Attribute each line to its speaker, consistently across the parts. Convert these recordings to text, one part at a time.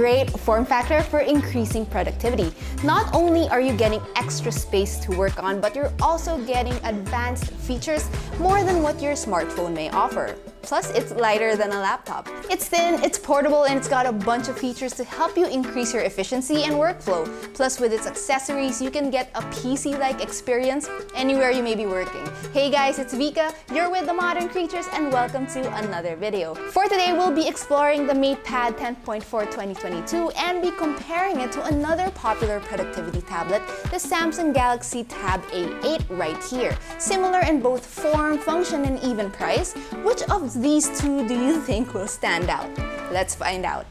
Speaker 1: great form factor for increasing productivity. Not only are you getting extra space to work on, but you're also getting advanced features more than what your smartphone may offer. Plus, it's lighter than a laptop. It's thin, it's portable, and it's got a bunch of features to help you increase your efficiency and workflow. Plus, with its accessories, you can get a PC-like experience anywhere you may be working. Hey guys, it's Vika, you're with The Modern Creatures, and welcome to another video. For today, we'll be exploring the MatePad 10.4 2022 and be comparing it to another popular productivity tablet, the Samsung Galaxy Tab A8 right here. Similar in both form, function, and even price. Which of these two do you think will stand out? Let's find out.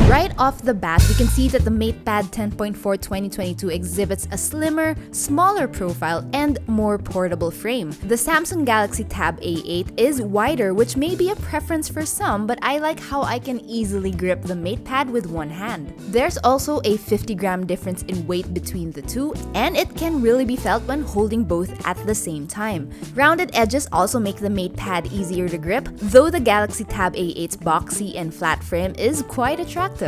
Speaker 1: Right off the bat, we can see that the MatePad 10.4 2022 exhibits a slimmer, smaller profile and more portable frame. The Samsung Galaxy Tab A8 is wider, which may be a preference for some, but I like how I can easily grip the MatePad with one hand. There's also a 50-gram difference in weight between the two, and it can really be felt when holding both at the same time. Rounded edges also make the MatePad easier to grip, though the Galaxy Tab A8's boxy and flat frame is quite attractive.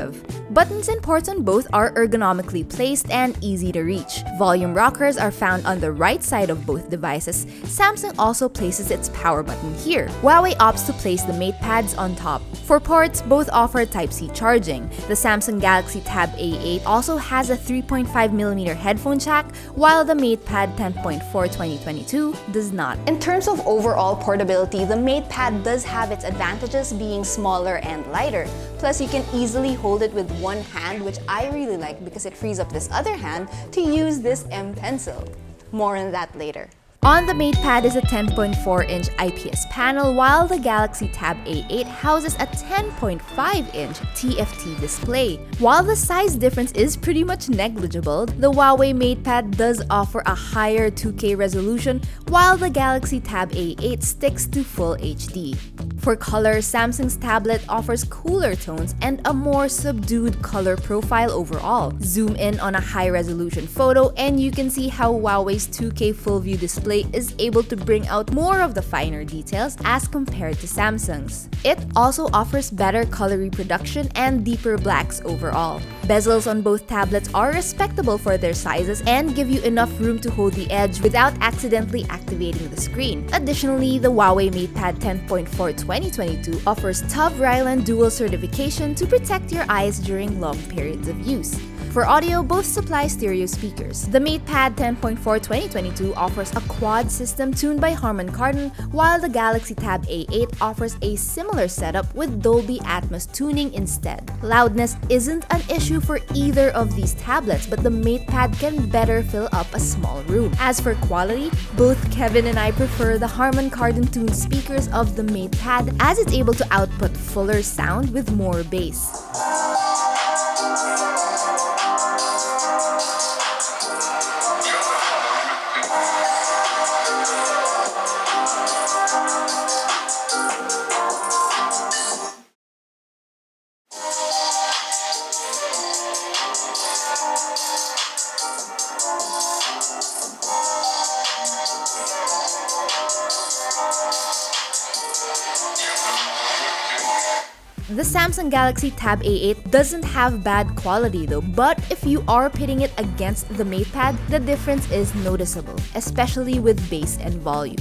Speaker 1: Buttons and ports on both are ergonomically placed and easy to reach. Volume rockers are found on the right side of both devices. Samsung also places its power button here. Huawei opts to place the MatePads on top. For ports, both offer Type-C charging. The Samsung Galaxy Tab A8 also has a 3.5mm headphone jack, while the MatePad 10.4 2022 does not. In terms of overall portability, the MatePad does have its advantages being smaller and lighter. Plus, you can easily hold it with one hand, which I really like because it frees up this other hand to use this M Pencil. More on that later. On the MatePad is a 10.4-inch IPS panel, while the Galaxy Tab A8 houses a 10.5-inch TFT display. While the size difference is pretty much negligible, the Huawei MatePad does offer a higher 2K resolution, while the Galaxy Tab A8 sticks to Full HD. For color, Samsung's tablet offers cooler tones and a more subdued color profile overall. Zoom in on a high-resolution photo and you can see how Huawei's 2K Full View display is able to bring out more of the finer details as compared to Samsung's. It also offers better color reproduction and deeper blacks overall. Bezels on both tablets are respectable for their sizes and give you enough room to hold the edge without accidentally activating the screen. Additionally, the Huawei MatePad 10.4 2022 offers TÜV Rheinland Dual certification to protect your eyes during long periods of use. For audio, both supply stereo speakers. The MatePad 10.4 2022 offers a quad system tuned by Harman Kardon, while the Galaxy Tab A8 offers a similar setup with Dolby Atmos tuning instead. Loudness isn't an issue for either of these tablets, but the MatePad can better fill up a small room. As for quality, both Kevin and I prefer the Harman Kardon tuned speakers of the MatePad, as it's able to output fuller sound with more bass. The Samsung Galaxy Tab A8 doesn't have bad quality though, but if you are pitting it against the MatePad, the difference is noticeable, especially with bass and volume.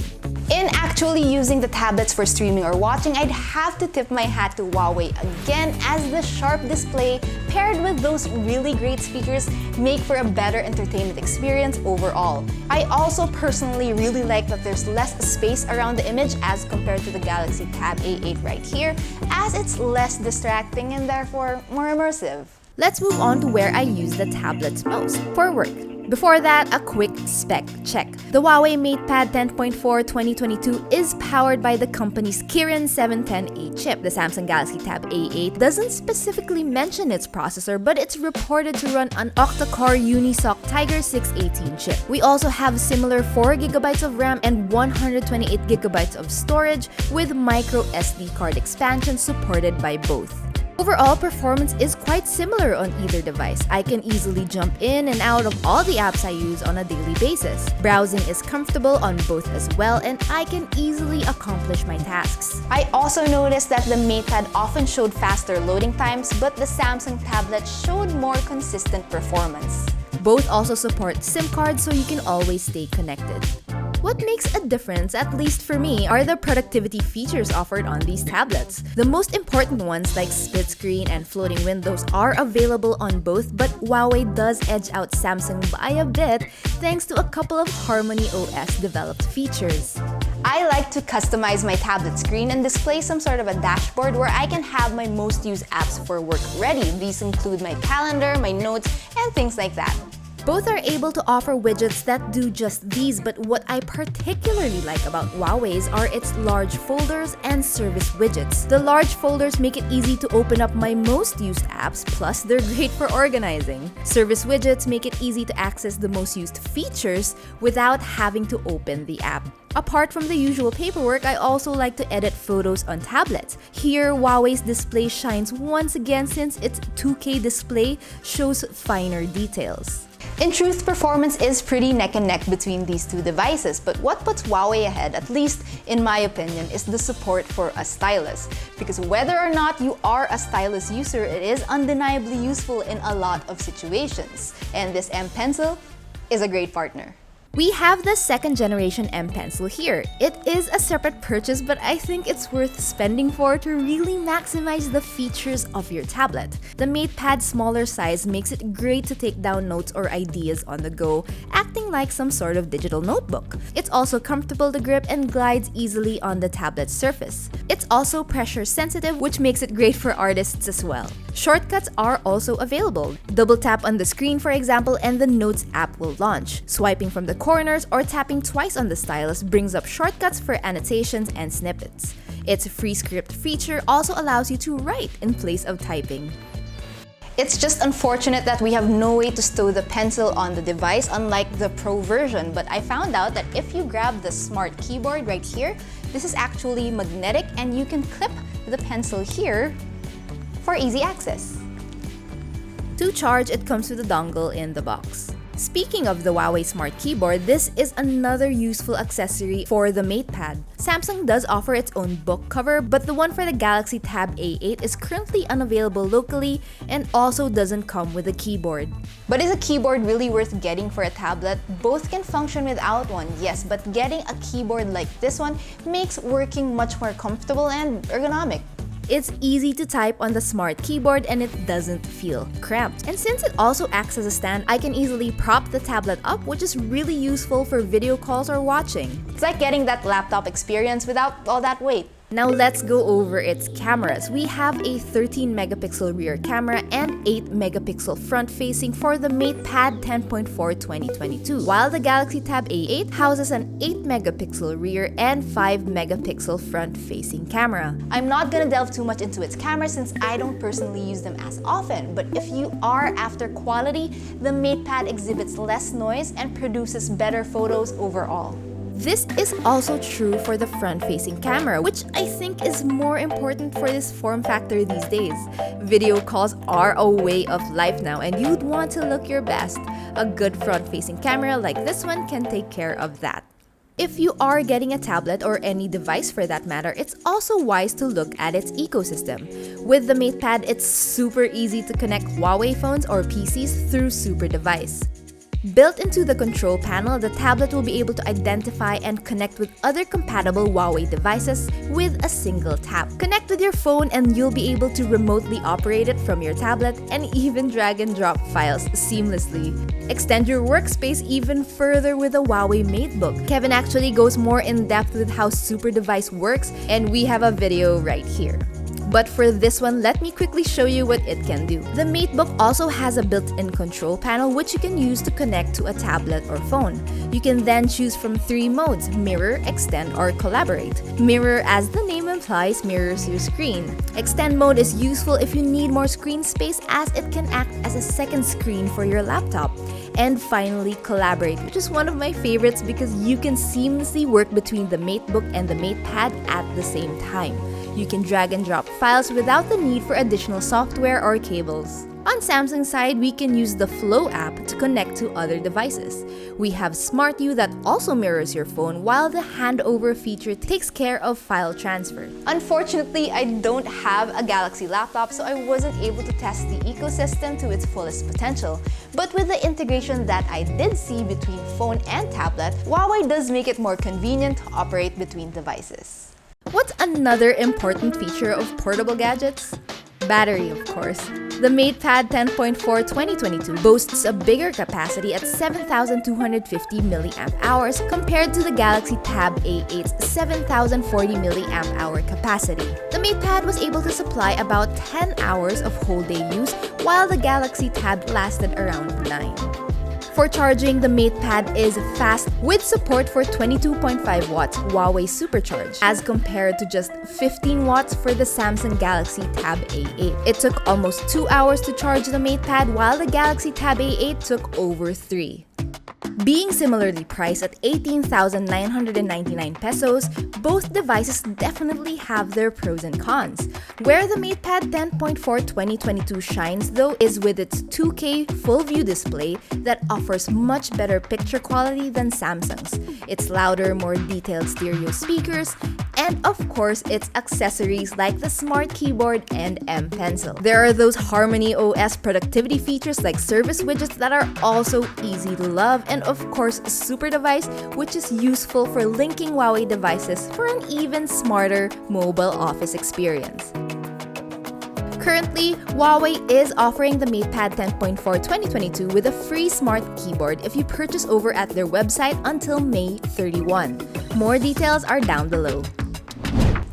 Speaker 1: In actually using the tablets for streaming or watching, I'd have to tip my hat to Huawei again, as the sharp display paired with those really great speakers make for a better entertainment experience overall. I also personally really like that there's less space around the image as compared to the Galaxy Tab A8 right here, as it's less distracting and therefore more immersive. Let's move on to where I use the tablets most, for work. Before that, a quick spec check. The Huawei MatePad 10.4 2022 is powered by the company's Kirin 710A chip. The Samsung Galaxy Tab A8 doesn't specifically mention its processor, but it's reported to run an octa-core Unisoc Tiger 618 chip. We also have similar 4GB of RAM and 128GB of storage, with micro SD card expansion supported by both.
Speaker 2: Overall, performance is quite similar on either device. I can easily jump in and out of all the apps I use on a daily basis. Browsing is comfortable on both as well, and I can easily accomplish my tasks.
Speaker 1: I also noticed that the MatePad often showed faster loading times, but the Samsung tablet showed more consistent performance.
Speaker 2: Both also support SIM cards, so you can always stay connected. What makes a difference, at least for me, are the productivity features offered on these tablets. The most important ones like split screen and floating windows are available on both, but Huawei does edge out Samsung by a bit thanks to a couple of Harmony OS developed features.
Speaker 1: I like to customize my tablet screen and display some sort of a dashboard where I can have my most used apps for work ready. These include my calendar, my notes, and things like that.
Speaker 2: Both are able to offer widgets that do just these, but what I particularly like about Huawei's are its large folders and service widgets. The large folders make it easy to open up my most used apps, plus they're great for organizing. Service widgets make it easy to access the most used features without having to open the app. Apart from the usual paperwork, I also like to edit photos on tablets. Here, Huawei's display shines once again since its 2K display shows finer details.
Speaker 1: In truth, performance is pretty neck and neck between these two devices, but what puts Huawei ahead, at least in my opinion, is the support for a stylus. Because whether or not you are a stylus user, it is undeniably useful in a lot of situations. And this M Pencil is a great partner.
Speaker 2: We have the second generation M Pencil here. It is a separate purchase, but I think it's worth spending for to really maximize the features of your tablet. The MatePad's smaller size makes it great to take down notes or ideas on the go, acting like some sort of digital notebook. It's also comfortable to grip and glides easily on the tablet's surface. It's also pressure sensitive, which makes it great for artists as well. Shortcuts are also available. Double tap on the screen, for example, and the Notes app will launch. Swiping from the corners or tapping twice on the stylus brings up shortcuts for annotations and snippets. Its free script feature also allows you to write in place of typing.
Speaker 1: It's just unfortunate that we have no way to stow the pencil on the device, unlike the Pro version, but I found out that if you grab the smart keyboard right here, this is actually magnetic and you can clip the pencil here for easy access.
Speaker 2: To charge, it comes with a dongle in the box. Speaking of the Huawei Smart Keyboard, this is another useful accessory for the MatePad. Samsung does offer its own book cover, but the one for the Galaxy Tab A8 is currently unavailable locally and also doesn't come with a keyboard.
Speaker 1: But is a keyboard really worth getting for a tablet? Both can function without one, yes, but getting a keyboard like this one makes working much more comfortable and ergonomic.
Speaker 2: It's easy to type on the smart keyboard and it doesn't feel cramped. And since it also acts as a stand, I can easily prop the tablet up, which is really useful for video calls or watching.
Speaker 1: It's like getting that laptop experience without all that weight.
Speaker 2: Now let's go over its cameras. We have a 13 megapixel rear camera and 8 megapixel front facing for the MatePad 10.4 2022, while the Galaxy Tab A8 houses an 8 megapixel rear and 5 megapixel front facing camera.
Speaker 1: I'm not gonna delve too much into its camera since I don't personally use them as often, but if you are after quality, the MatePad exhibits less noise and produces better photos overall.
Speaker 2: This is also true for the front-facing camera, which I think is more important for this form factor these days. Video calls are a way of life now, and you'd want to look your best. A good front-facing camera like this one can take care of that. If you are getting a tablet or any device for that matter, it's also wise to look at its ecosystem. With the MatePad, it's super easy to connect Huawei phones or PCs through Super Device. Built into the control panel, the tablet will be able to identify and connect with other compatible Huawei devices with a single tap. Connect with your phone and you'll be able to remotely operate it from your tablet and even drag and drop files seamlessly. Extend your workspace even further with the Huawei MateBook. Kevin actually goes more in depth with how Super Device works, and we have a video right here. But for this one, let me quickly show you what it can do. The MateBook also has a built-in control panel which you can use to connect to a tablet or phone. You can then choose from 3 modes: mirror, extend, or collaborate. Mirror, as the name implies, mirrors your screen. Extend mode is useful if you need more screen space as it can act as a second screen for your laptop. And finally, collaborate, which is one of my favorites because you can seamlessly work between the MateBook and the MatePad at the same time. You can drag and drop files without the need for additional software or cables. On Samsung's side, we can use the Flow app to connect to other devices. We have Smart View that also mirrors your phone, while the handover feature takes care of file transfer.
Speaker 1: Unfortunately, I don't have a Galaxy laptop, so I wasn't able to test the ecosystem to its fullest potential. But with the integration that I did see between phone and tablet, Huawei does make it more convenient to operate between devices.
Speaker 2: What's another important feature of portable gadgets? Battery, of course. The MatePad 10.4 2022 boasts a bigger capacity at 7,250 mAh compared to the Galaxy Tab A8's 7,040 mAh capacity. The MatePad was able to supply about 10 hours of whole day use, while the Galaxy Tab lasted around 9. For charging, the MatePad is fast with support for 22.5 watts Huawei Supercharge as compared to just 15 watts for the Samsung Galaxy Tab A8. It took almost 2 hours to charge the MatePad, while the Galaxy Tab A8 took over 3. Being similarly priced at 18,999 pesos, both devices definitely have their pros and cons. Where the MatePad 10.4 2022 shines though is with its 2K full view display that offers much better picture quality than Samsung's, its louder, more detailed stereo speakers, and of course its accessories like the Smart Keyboard and M Pencil. There are those Harmony OS productivity features like service widgets that are also easy to love, and of course Super Device, which is useful for linking Huawei devices for an even smarter mobile office experience. Currently, Huawei is offering the MatePad 10.4 2022 with a free Smart Keyboard if you purchase over at their website until May 31. More details are down below.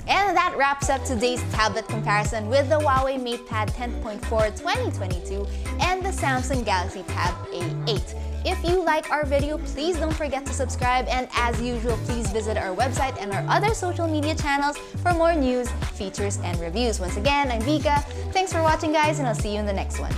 Speaker 1: And that wraps up today's tablet comparison with the Huawei MatePad 10.4 2022 and the Samsung Galaxy Tab A8. If you like our video, please don't forget to subscribe, and as usual, please visit our website and our other social media channels for more news, features, and reviews. Once again, I'm Vika. Thanks for watching, guys, and I'll see you in the next one.